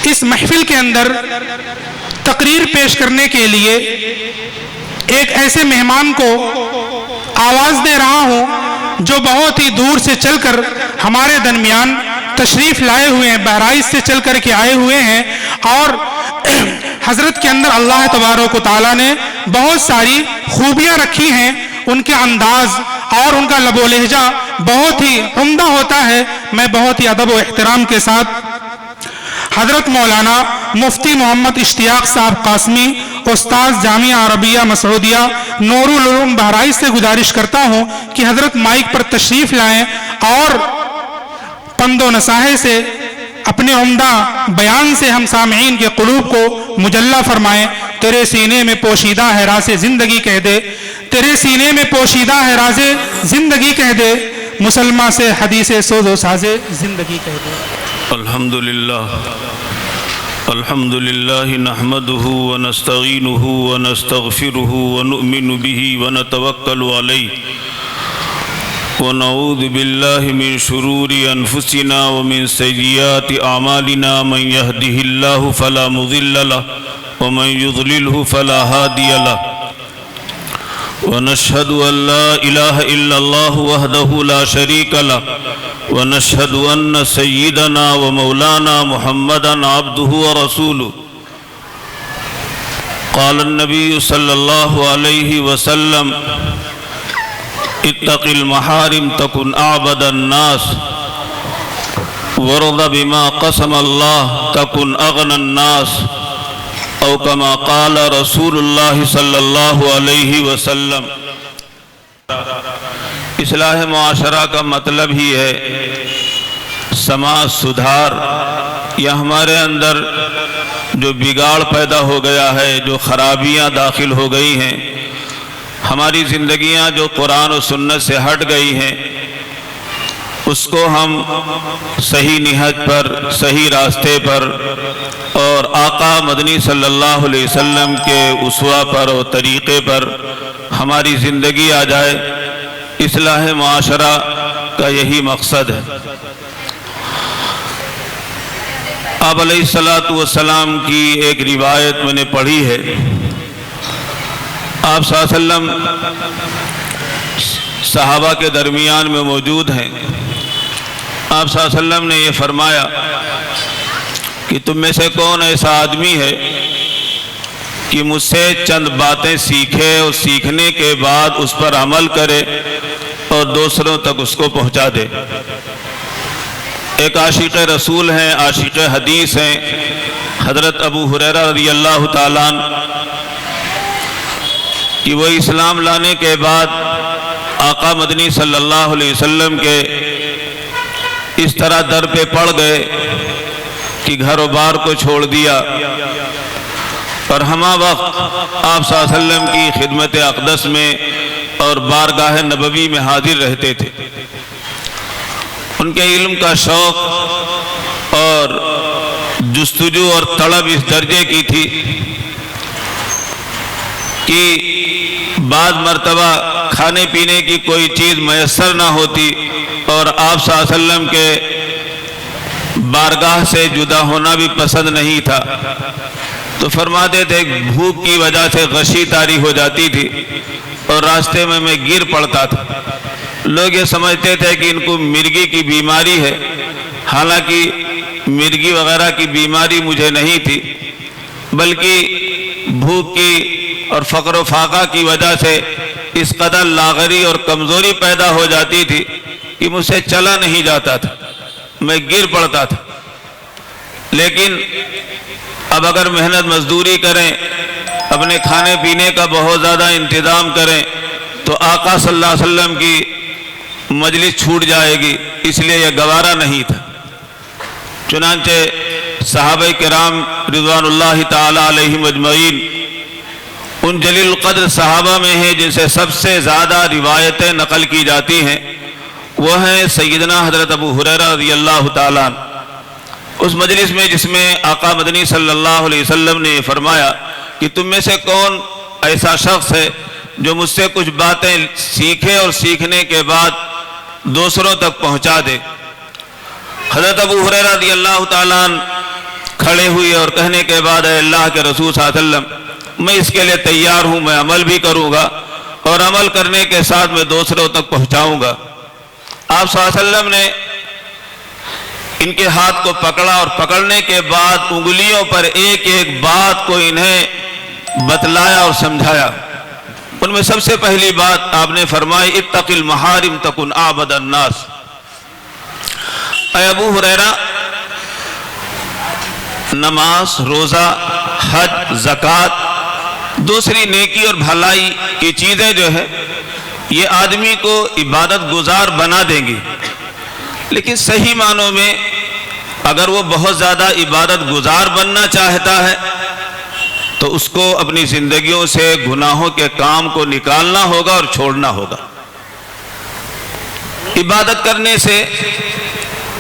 اس محفل کے اندر تقریر پیش کرنے کے لیے ایک ایسے مہمان کو آواز دے رہا ہوں جو بہت ہی دور سے چل کر ہمارے درمیان تشریف لائے ہوئے ہیں، بہرائچ سے چل کر کے آئے ہوئے ہیں، اور حضرت کے اندر اللہ تبارک و تعالیٰ نے بہت ساری خوبیاں رکھی ہیں۔ ان کے انداز اور ان کا لب و لہجہ بہت ہی عمدہ ہوتا ہے۔ میں بہت ہی ادب و احترام کے ساتھ حضرت مولانا مفتی محمد اشتیاق صاحب قاسمی، استاذ جامعہ عربیہ مسعودیہ نور العلوم بہرائچ سے گزارش کرتا ہوں کہ حضرت مائک پر تشریف لائیں اور پند و نصاحت سے اپنے عمدہ بیان سے ہم سامعین کے قلوب کو مجلہ فرمائیں۔ تیرے سینے میں پوشیدہ ہے راز زندگی کہہ دے، تیرے سینے میں پوشیدہ ہے راز زندگی کہہ دے، مسلمہ سے حدیث سوز و ساز زندگی کہہ دے۔ الحمد لله نحمده ونستعينه ونستغفره ونؤمن به ونتوكل عليه ونعوذ بالله من شرور أنفسنا ومن سيئات أعمالنا، من يهده الله فلا مضل له ومن يضلله فلا هادي له، ونشهد أن لا إله إلا الله وحده لا شريك له، ونشهد أن سيدنا ومولانا محمدا عبده ورسوله۔ قال النبي صلى الله عليه وسلم: اتق المحارم تكن أعبد الناس، وارض بما قسم الله تكن أغنى الناس، او كما قال رسول اللہ صلی اللہ علیہ وسلم۔ اصلاح معاشرہ کا مطلب ہی ہے سماج سدھار، یا ہمارے اندر جو بگاڑ پیدا ہو گیا ہے، جو خرابیاں داخل ہو گئی ہیں، ہماری زندگیاں جو قرآن و سنت سے ہٹ گئی ہیں، اس کو ہم صحیح نہج پر، صحیح راستے پر اور آقا مدنی صلی اللہ علیہ وسلم کے اسوہ پر اور طریقے پر ہماری زندگی آ جائے، اصلاح معاشرہ کا یہی مقصد ہے۔ آپ علیہ السلام کی ایک روایت میں نے پڑھی ہے، آپ صلی اللہ علیہ وسلم صحابہ کے درمیان میں موجود ہیں۔ آپ صلی اللہ علیہ وسلم نے یہ فرمایا کہ تم میں سے کون ایسا آدمی ہے کہ مجھ سے چند باتیں سیکھے اور سیکھنے کے بعد اس پر عمل کرے اور دوسروں تک اس کو پہنچا دے۔ ایک عاشق رسول ہیں، عاشق حدیث ہیں، حضرت ابو ہریرہ رضی اللہ تعالیٰ عنہ، کہ وہ اسلام لانے کے بعد آقا مدنی صلی اللہ علیہ وسلم کے اس طرح در پہ پڑ گئے کہ گھر و بار کو چھوڑ دیا، اور ہمہ وقت آپ صلی اللہ علیہ وسلم کی خدمت اقدس میں اور بارگاہ نبوی میں حاضر رہتے تھے۔ ان کے علم کا شوق اور جستجو اور طلب اس درجے کی تھی کہ بعض مرتبہ کھانے پینے کی کوئی چیز میسر نہ ہوتی اور آپ صلی اللہ علیہ وسلم کے بارگاہ سے جدا ہونا بھی پسند نہیں تھا، تو فرماتے تھے بھوک کی وجہ سے غشی طاری ہو جاتی تھی اور راستے میں گر پڑتا تھا۔ لوگ یہ سمجھتے تھے کہ ان کو مرگی کی بیماری ہے، حالانکہ مرگی وغیرہ کی بیماری مجھے نہیں تھی، بلکہ بھوک کی اور فقر و فاقہ کی وجہ سے اس قدر لاغری اور کمزوری پیدا ہو جاتی تھی کہ مجھ سے چلا نہیں جاتا تھا، میں گر پڑتا تھا۔ لیکن اب اگر محنت مزدوری کریں، اپنے کھانے پینے کا بہت زیادہ انتظام کریں تو آقا صلی اللہ علیہ وسلم کی مجلس چھوٹ جائے گی، اس لیے یہ گوارا نہیں تھا۔ چنانچہ صحابہ کرام رضوان اللہ تعالی علیہم اجمعین ان جلیل القدر صحابہ میں ہیں جن سے سب سے زیادہ روایتیں نقل کی جاتی ہیں، وہ ہیں سیدنا حضرت ابو ہریرہ رضی اللہ تعالیٰ عنہ۔ اس مجلس میں جس میں آقا مدنی صلی اللہ علیہ وسلم نے فرمایا کہ تم میں سے کون ایسا شخص ہے جو مجھ سے کچھ باتیں سیکھے اور سیکھنے کے بعد دوسروں تک پہنچا دے۔ حضرت ابو ہریرہ رضی اللہ تعالیٰ عنہ کھڑے ہوئے اور کہنے کے بعد اے اللہ کے رسول صلی اللہ علیہ وسلم میں اس کے لیے تیار ہوں، میں عمل بھی کروں گا اور عمل کرنے کے ساتھ میں دوسروں تک پہنچاؤں گا۔ آپ صلی اللہ علیہ وسلم نے ان کے ہاتھ کو پکڑا اور پکڑنے کے بعد انگلیوں پر ایک ایک بات کو انہیں بتلایا اور سمجھایا۔ ان میں سب سے پہلی بات آپ نے فرمائی اتق المحارم تکن اعبد الناس۔ اے ابو ہریرہ، نماز، روزہ، حج، زکوٰۃ، دوسری نیکی اور بھلائی کی چیزیں جو ہے یہ آدمی کو عبادت گزار بنا دیں گی، لیکن صحیح معنوں میں اگر وہ بہت زیادہ عبادت گزار بننا چاہتا ہے تو اس کو اپنی زندگیوں سے گناہوں کے کام کو نکالنا ہوگا اور چھوڑنا ہوگا۔ عبادت کرنے سے،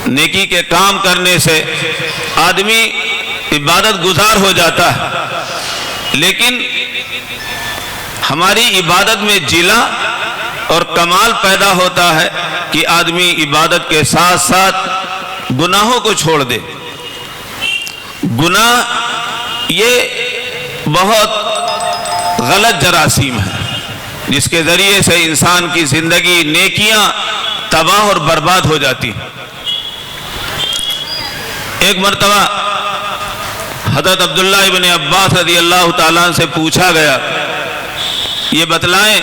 نیکی کے کام کرنے سے آدمی عبادت گزار ہو جاتا ہے، لیکن ہماری عبادت میں جلا اور کمال پیدا ہوتا ہے کہ آدمی عبادت کے ساتھ ساتھ گناہوں کو چھوڑ دے۔ گناہ یہ بہت غلط جراثیم ہے جس کے ذریعے سے انسان کی زندگی، نیکیاں تباہ اور برباد ہو جاتی۔ ایک مرتبہ حضرت عبداللہ ابن عباس رضی اللہ تعالیٰ عنہ سے پوچھا گیا، یہ بتلائیں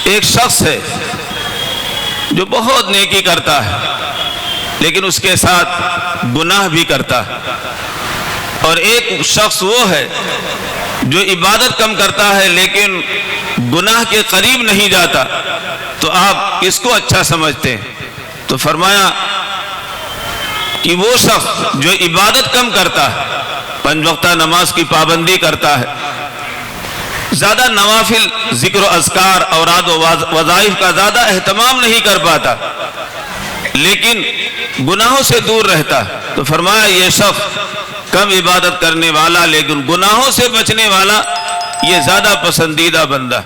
ایک شخص ہے جو بہت نیکی کرتا ہے لیکن اس کے ساتھ گناہ بھی کرتا ہے، اور ایک شخص وہ ہے جو عبادت کم کرتا ہے لیکن گناہ کے قریب نہیں جاتا، تو آپ کس کو اچھا سمجھتے ہیں؟ تو فرمایا کہ وہ شخص جو عبادت کم کرتا ہے، 5 وقتہ نماز کی پابندی کرتا ہے، زیادہ نوافل، ذکر و اذکار، اوراد و وظائف کا زیادہ اہتمام نہیں کر پاتا لیکن گناہوں سے دور رہتا ہے، تو فرمایا یہ شخص کم عبادت کرنے والا لیکن گناہوں سے بچنے والا یہ زیادہ پسندیدہ بندہ۔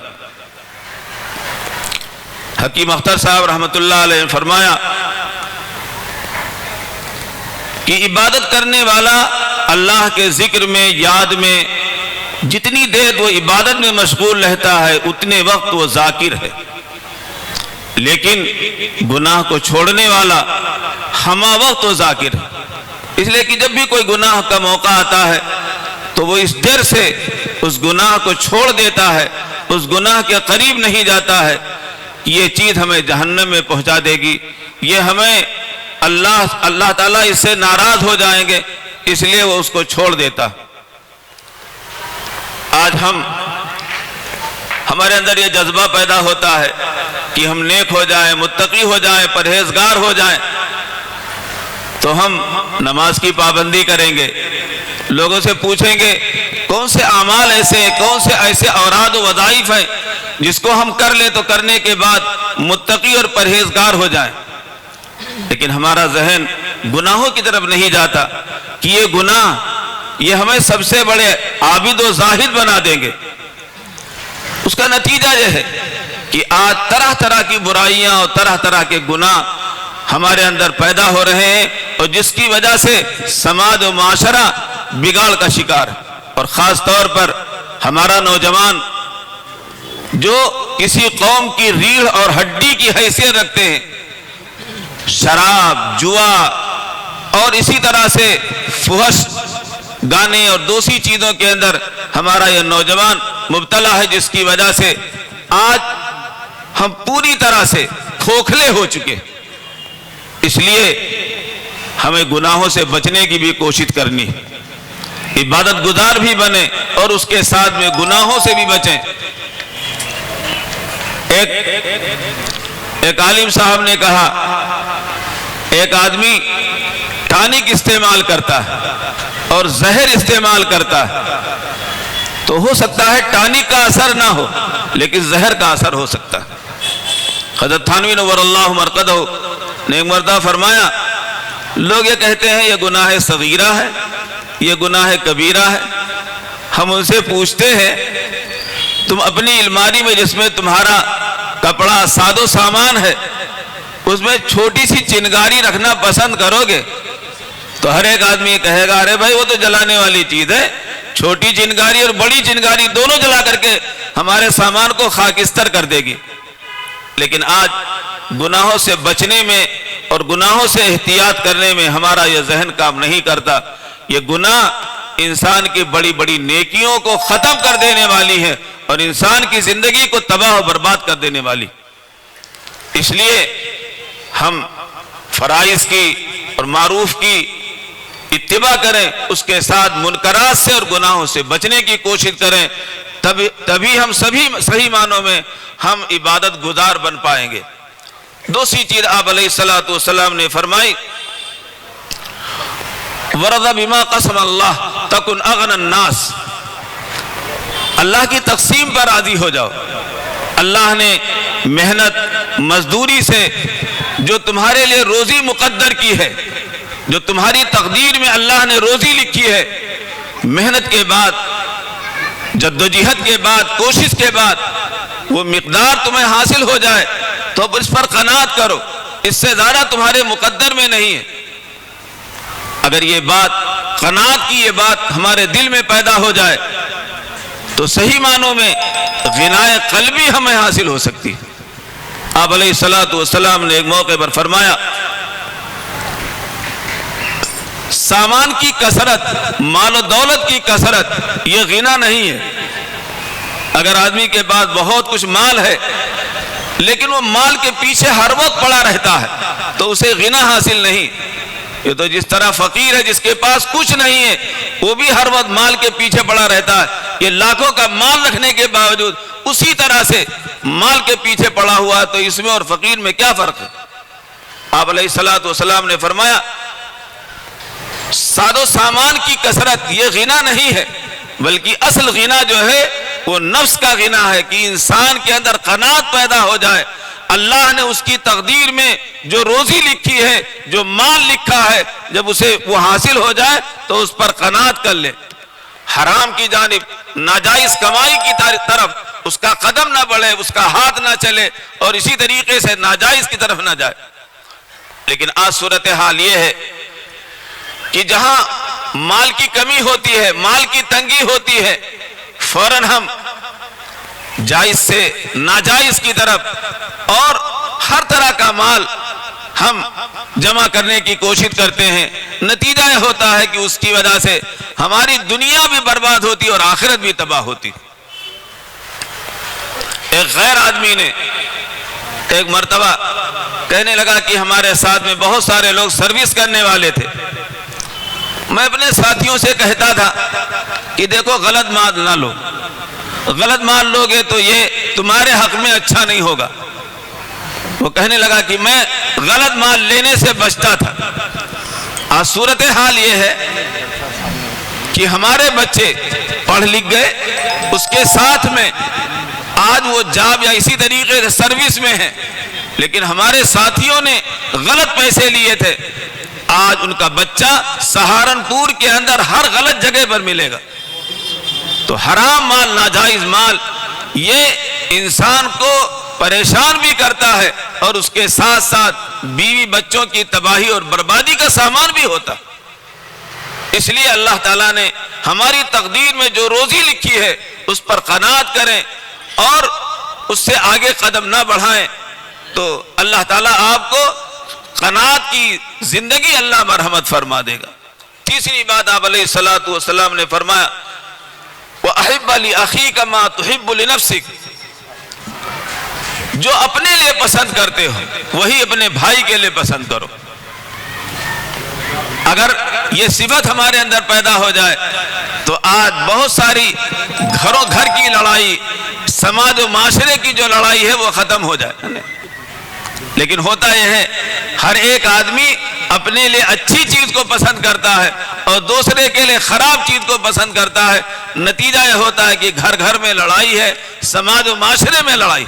حکیم اختر صاحب رحمۃ اللہ علیہ نے فرمایا کہ عبادت کرنے والا اللہ کے ذکر میں، یاد میں جتنی دیر وہ عبادت میں مشغول رہتا ہے اتنے وقت وہ ذاکر ہے، لیکن گناہ کو چھوڑنے والا ہمہ وقت وہ ذاکر ہے۔ اس لیے کہ جب بھی کوئی گناہ کا موقع آتا ہے تو وہ اس ڈر سے اس گناہ کو چھوڑ دیتا ہے، اس گناہ کے قریب نہیں جاتا ہے کہ یہ چیز ہمیں جہنم میں پہنچا دے گی، یہ ہمیں اللہ تعالیٰ اس سے ناراض ہو جائیں گے، اس لیے وہ اس کو چھوڑ دیتا۔ آج ہمارے اندر یہ جذبہ پیدا ہوتا ہے کہ ہم نیک ہو جائیں، متقی ہو جائیں، پرہیزگار ہو جائیں، تو ہم نماز کی پابندی کریں گے، لوگوں سے پوچھیں گے کون سے اعمال ایسے ہیں، کون سے ایسے اوراد و وظائف ہیں جس کو ہم کر لیں تو کرنے کے بعد متقی اور پرہیزگار ہو جائیں، لیکن ہمارا ذہن گناہوں کی طرف نہیں جاتا کہ یہ گناہ یہ ہمیں سب سے بڑے عابد و زاہد بنا دیں گے۔ اس کا نتیجہ یہ ہے کہ آج طرح طرح کی برائیاں اور طرح طرح کے گناہ ہمارے اندر پیدا ہو رہے ہیں، اور جس کی وجہ سے سماج و معاشرہ بگاڑ کا شکار ہے، اور خاص طور پر ہمارا نوجوان جو کسی قوم کی ریڑھ اور ہڈی کی حیثیت رکھتے ہیں، شراب، جوا اور اسی طرح سے فحش گانے اور دوسری چیزوں کے اندر ہمارا یہ نوجوان مبتلا ہے، جس کی وجہ سے آج ہم پوری طرح سے کھوکھلے ہو چکے۔ اس لیے ہمیں گناہوں سے بچنے کی بھی کوشش کرنی ہے، عبادت گزار بھی بنے اور اس کے ساتھ میں گناہوں سے بھی بچیں۔ ایک عالم صاحب نے کہا ایک آدمی ٹانک استعمال کرتا ہے اور زہر استعمال کرتا ہے تو ہو سکتا ہے ٹانک کا اثر نہ ہو لیکن زہر کا اثر ہو سکتا ہے۔ حضرت تھانوی نور اللہ مرقدہ نے ایک مرتبہ فرمایا، لوگ یہ کہتے ہیں یہ گناہ صغیرہ ہے، یہ گناہ کبیرہ ہے، ہم ان سے پوچھتے ہیں تم اپنی الماری میں جس میں تمہارا کپڑا ساد و سامان ہے اس میں چھوٹی سی چنگاری رکھنا پسند کرو گے؟ تو ہر ایک آدمی کہے گا ارے بھائی وہ تو جلانے والی چیز ہے، چھوٹی چنگاری اور بڑی چنگاری دونوں جلا کر کے ہمارے سامان کو خاکستر کر دے گی۔ لیکن آج گناہوں سے بچنے میں اور گناہوں سے احتیاط کرنے میں ہمارا یہ ذہن کام نہیں کرتا۔ یہ گناہ انسان کی بڑی بڑی نیکیوں کو ختم کر دینے والی ہے اور انسان کی زندگی کو تباہ و برباد کر دینے والی۔ اس لیے ہم فرائض کی اور معروف کی اتباع کریں، اس کے ساتھ منکرات سے اور گناہوں سے بچنے کی کوشش کریں، تبھی ہم سبھی صحیح معنوں میں ہم عبادت گزار بن پائیں گے۔ دوسری چیز آپ علیہ الصلوۃ والسلام نے فرمائی، وَرَضَ بِمَا قَسَمَ اللَّهُ تَكُنْ أَغْنَى النَّاسِ، اللہ کی تقسیم پر راضی ہو جاؤ۔ اللہ نے محنت مزدوری سے جو تمہارے لیے روزی مقدر کی ہے، جو تمہاری تقدیر میں اللہ نے روزی لکھی ہے، محنت کے بعد، جدوجہد کے بعد، کوشش کے بعد وہ مقدار تمہیں حاصل ہو جائے تو اب اس پر قناعت کرو، اس سے زیادہ تمہارے مقدر میں نہیں ہے۔ اگر یہ بات، قناعت کی یہ بات ہمارے دل میں پیدا ہو جائے تو صحیح معنوں میں غنائے قلبی ہمیں حاصل ہو سکتی ہے۔ آپ علیہ الصلوۃ والسلام نے ایک موقع پر فرمایا، سامان کی کثرت، مال و دولت کی کثرت یہ غنا نہیں ہے۔ اگر آدمی کے پاس بہت کچھ مال ہے لیکن وہ مال کے پیچھے ہر وقت پڑا رہتا ہے تو اسے غنا حاصل نہیں۔ یہ تو جس طرح فقیر ہے جس کے پاس کچھ نہیں ہے وہ بھی ہر وقت مال کے پیچھے پڑا رہتا ہے، یہ لاکھوں کا مال رکھنے کے باوجود اسی طرح سے مال کے پیچھے پڑا ہوا ہے، تو اس میں اور فقیر میں کیا فرق ہے؟ آپ علیہ الصلوۃ والسلام نے فرمایا، ساد و سامان کی کثرت یہ غنا نہیں ہے، بلکہ اصل غنا جو ہے وہ نفس کا غنا ہے کہ انسان کے اندر قناعت پیدا ہو جائے۔ اللہ نے اس کی تقدیر میں جو روزی لکھی ہے، جو مال لکھا ہے، جب اسے وہ حاصل ہو جائے تو اس پر قناعت کر لے، حرام کی جانب، ناجائز کمائی کی طرف اس کا قدم نہ بڑھے، اس کا ہاتھ نہ چلے اور اسی طریقے سے ناجائز کی طرف نہ جائے۔ لیکن آج صورتحال یہ ہے کہ جہاں مال کی کمی ہوتی ہے، مال کی تنگی ہوتی ہے، فوراً ہم جائز سے ناجائز کی طرف اور ہر طرح کا مال ہم جمع کرنے کی کوشش کرتے ہیں۔ نتیجہ یہ ہوتا ہے کہ اس کی وجہ سے ہماری دنیا بھی برباد ہوتی اور آخرت بھی تباہ ہوتی۔ ایک غیر آدمی نے ایک مرتبہ کہنے لگا کہ ہمارے ساتھ میں بہت سارے لوگ سروس کرنے والے تھے، میں اپنے ساتھیوں سے کہتا تھا کہ دیکھو غلط مال نہ لو، غلط مال لوگے تو یہ تمہارے حق میں اچھا نہیں ہوگا۔ وہ کہنے لگا کہ میں غلط مال لینے سے بچتا تھا۔ آج صورتحال یہ ہے کہ ہمارے بچے پڑھ لکھ گئے، اس کے ساتھ میں آج وہ جاب یا اسی طریقے سے سروس میں ہیں، لیکن ہمارے ساتھیوں نے غلط پیسے لیے تھے، آج ان کا بچہ سہارنپور کے اندر ہر غلط جگہ پر ملے گا۔ تو حرام مال، ناجائز مال یہ انسان کو پریشان بھی کرتا ہے اور اس کے ساتھ ساتھ بیوی بچوں کی تباہی اور بربادی کا سامان بھی ہوتا۔ اس لیے اللہ تعالیٰ نے ہماری تقدیر میں جو روزی لکھی ہے اس پر قناعت کریں اور اس سے آگے قدم نہ بڑھائیں، تو اللہ تعالیٰ آپ کو قناعت کی زندگی اللہ مرحمت فرما دے گا۔ تیسری بات آپ علیہ الصلوۃ والسلام نے فرمایا، وَأَحِبَّ لِأَخِيكَ مَا تُحِبُّ لِنَفْسِكَ، جو اپنے لیے پسند کرتے ہو وہی اپنے بھائی کے لیے پسند کرو۔ اگر یہ صفت ہمارے اندر پیدا ہو جائے تو آج بہت ساری گھر کی لڑائی، سماج و معاشرے کی جو لڑائی ہے وہ ختم ہو جائے۔ لیکن ہوتا یہ ہے ہر ایک آدمی اپنے لیے اچھی چیز کو پسند کرتا ہے اور دوسرے کے لیے خراب چیز کو پسند کرتا ہے، نتیجہ یہ ہوتا ہے کہ گھر گھر میں لڑائی ہے، سماج و معاشرے میں لڑائی۔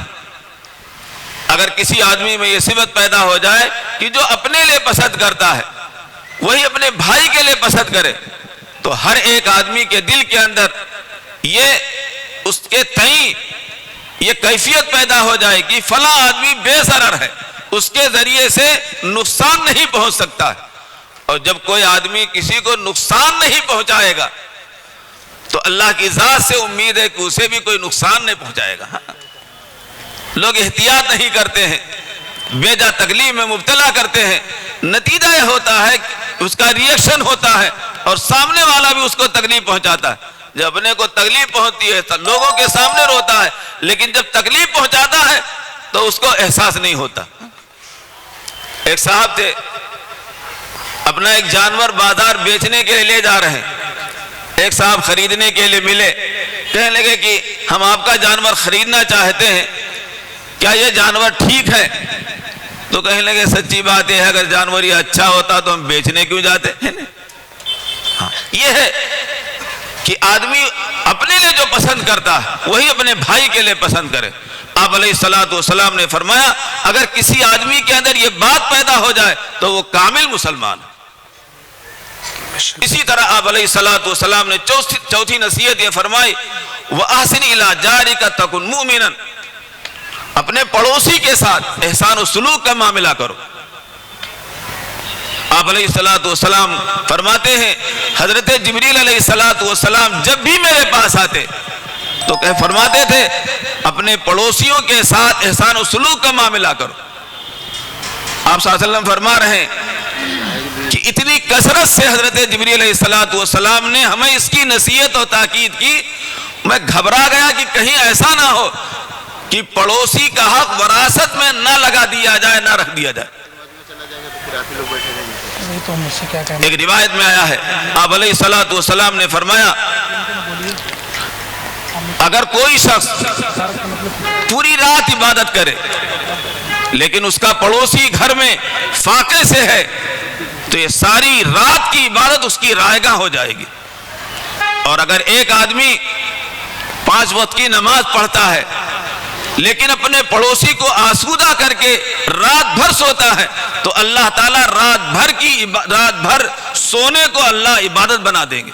اگر کسی آدمی میں یہ صفت پیدا ہو جائے کہ جو اپنے لیے پسند کرتا ہے وہی اپنے بھائی کے لیے پسند کرے، تو ہر ایک آدمی کے دل کے اندر یہ اس کے تئیں یہ کیفیت پیدا ہو جائے کہ فلاں آدمی بے ضرر ہے، اس کے ذریعے سے نقصان نہیں پہنچ سکتا ہے۔ اور جب کوئی آدمی کسی کو نقصان نہیں پہنچائے گا تو اللہ کی ذات سے امید ہے کہ اسے بھی کوئی نقصان نہیں پہنچائے گا. لوگ احتیاط نہیں کرتے ہیں, بے جا تکلیف میں مبتلا کرتے ہیں, نتیجہ یہ ہوتا ہے اس کا ری ایکشن ہوتا ہے اور سامنے والا بھی اس کو تکلیف پہنچاتا ہے. جب اپنے کو تکلیف پہنچتی ہے تو لوگوں کے سامنے روتا ہے, لیکن جب تکلیف پہنچاتا ہے تو اس کو احساس نہیں ہوتا. ایک صاحب تھے, اپنا ایک جانور بازار بیچنے کے لیے لے جا رہے ہیں. ایک صاحب خریدنے کے لیے ملے, کہنے لگے کہ ہم آپ کا جانور خریدنا چاہتے ہیں, کیا یہ جانور ٹھیک ہے؟ تو کہنے لگے سچی بات ہے, اگر جانور یہ اچھا ہوتا تو ہم بیچنے کیوں جاتے ہیں. یہ ہے کہ آدمی اپنے لیے جو پسند کرتا ہے وہی اپنے بھائی کے لیے پسند کرے. آپ علیہ الصلوۃ والسلام نے فرمایا اگر کسی آدمی کے اندر یہ بات پیدا ہو جائے تو وہ کامل مسلمان ہے. اسی طرح آپ علیہ الصلوۃ والسلام نے چوتھی نصیحت یہ فرمائی وَأَحْسِنْ إِلَىٰ جَارِكَ تَكُنْ مُؤْمِنًا, اپنے پڑوسی کے ساتھ احسان و سلوک کا معاملہ کرو. آپ علیہ الصلوۃ والسلام فرماتے ہیں حضرت جبریل علیہ الصلوۃ والسلام جب بھی میرے پاس آتے تو فرماتے تھے اپنے پڑوسیوں کے ساتھ احسان و سلوک کا معاملہ کرو. آپ صلی اللہ علیہ وسلم فرما رہے ہیں کہ اتنی کثرت سے حضرت جبریل علیہ الصلوۃ والسلام نے ہمیں اس کی نصیحت اور تاکید کی, میں گھبرا گیا کہ کہیں ایسا نہ ہو کہ پڑوسی کا حق وراثت میں نہ لگا دیا جائے, نہ رکھ دیا جائے. ایک روایت میں آیا ہے آپ علیہ الصلوۃ والسلام نے فرمایا اگر کوئی شخص پوری رات عبادت کرے لیکن اس کا پڑوسی گھر میں فاقے سے ہے تو یہ ساری رات کی عبادت اس کی رائگاں ہو جائے گی. اور اگر ایک آدمی 5 وقت کی نماز پڑھتا ہے لیکن اپنے پڑوسی کو آسودہ کر کے رات بھر سوتا ہے تو اللہ تعالیٰ رات بھر سونے کو اللہ عبادت بنا دیں گے.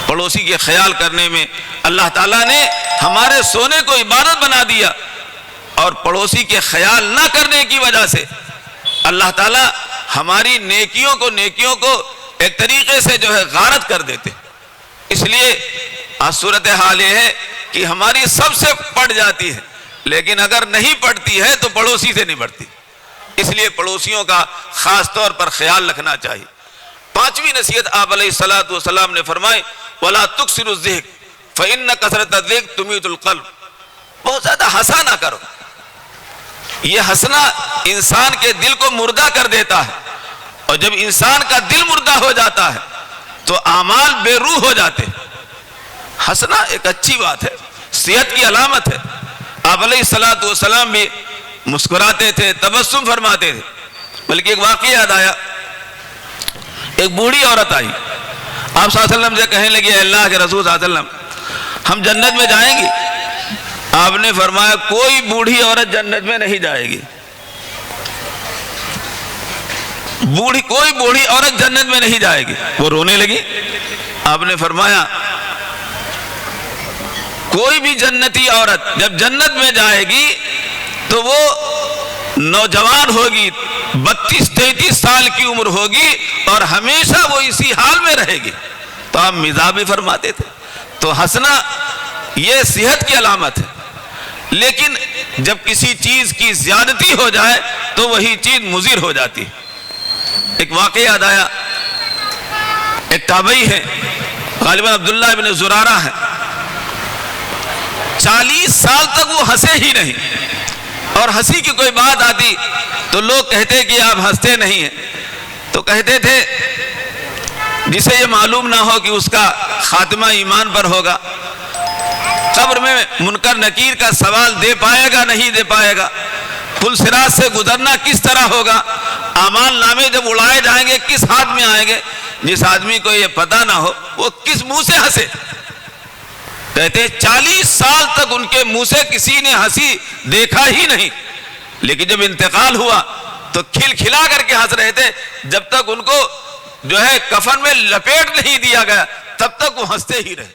پڑوسی کے خیال کرنے میں اللہ تعالیٰ نے ہمارے سونے کو عبادت بنا دیا, اور پڑوسی کے خیال نہ کرنے کی وجہ سے اللہ تعالیٰ ہماری نیکیوں کو ایک طریقے سے جو ہے غارت کر دیتے. اس لیے صورتحال یہ ہے کہ ہماری سب سے پڑ جاتی ہے, لیکن اگر نہیں پڑتی ہے تو پڑوسی سے نہیں پڑتی. اس لیے پڑوسیوں کا خاص طور پر خیال رکھنا چاہیے. 5ویں نصیحت آپ علیہ الصلوۃ والسلام نے فرمائی وَلَا تُكْثِرُوا الضِّحْكَ فَإِنَّ كَثْرَةَ الضِّحْكِ تُمِيتُ الْقَلْبَ, بہت زیادہ ہنسا نہ کرو, یہ ہنسنا انسان کے دل کو مردہ کر دیتا ہے, اور جب انسان کا دل مردہ ہو جاتا ہے تو اعمال بے روح ہو جاتے. ہنسنا ایک اچھی بات ہے, صحت کی علامت ہے. آپ علیہ الصلوۃ والسلام بھی مسکراتے تھے, تبسم فرماتے تھے. بلکہ ایک واقعہ یاد آیا, ایک بوڑھی عورت آئی آپ صلی اللہ علیہ وسلم سے کہنے لگی اللہ کے رسول صلی اللہ علیہ وسلم ہم جنت میں جائیں گے؟ آپ نے فرمایا کوئی بوڑھی عورت جنت میں نہیں جائے گی. کوئی بوڑھی عورت جنت میں نہیں جائے گی. وہ رونے لگی. آپ نے فرمایا کوئی بھی جنتی عورت جب جنت میں جائے گی تو وہ نوجوان ہوگی, 32-33 سال کی عمر ہوگی, اور ہمیشہ وہ اسی حال میں رہے گی. تو آپ مزاح بھی فرماتے تھے. تو ہنسنا یہ صحت کی علامت ہے, لیکن جب کسی چیز کی زیادتی ہو جائے تو وہی چیز مضر ہو جاتی ہے. ایک واقعہ یاد آیا, ایک تابعی ہے غالباً عبداللہ بن زرارہ ہے, 40 سال تک وہ ہنسے ہی نہیں, اور ہنسی کی کوئی بات آتی تو لوگ کہتے کہ آپ ہنستے نہیں ہیں. تو کہتے تھے جسے یہ معلوم نہ ہو کہ اس کا خاتمہ ایمان پر ہوگا, قبر میں منکر نکیر کا سوال دے پائے گا نہیں دے پائے گا, پل صراط سے گزرنا کس طرح ہوگا, اعمال نامے جب اڑائے جائیں گے کس ہاتھ میں آئیں گے. جس آدمی کو یہ پتہ نہ ہو وہ کس منہ سے ہنسے. کہتے 40 سال تک ان کے منہ سے کسی نے ہنسی دیکھا ہی نہیں, لیکن جب انتقال ہوا تو کھل کھلا کر کے ہنس رہے تھے. جب تک ان کو جو ہے کفن میں لپیٹ نہیں دیا گیا تب تک وہ ہنستے ہی رہے.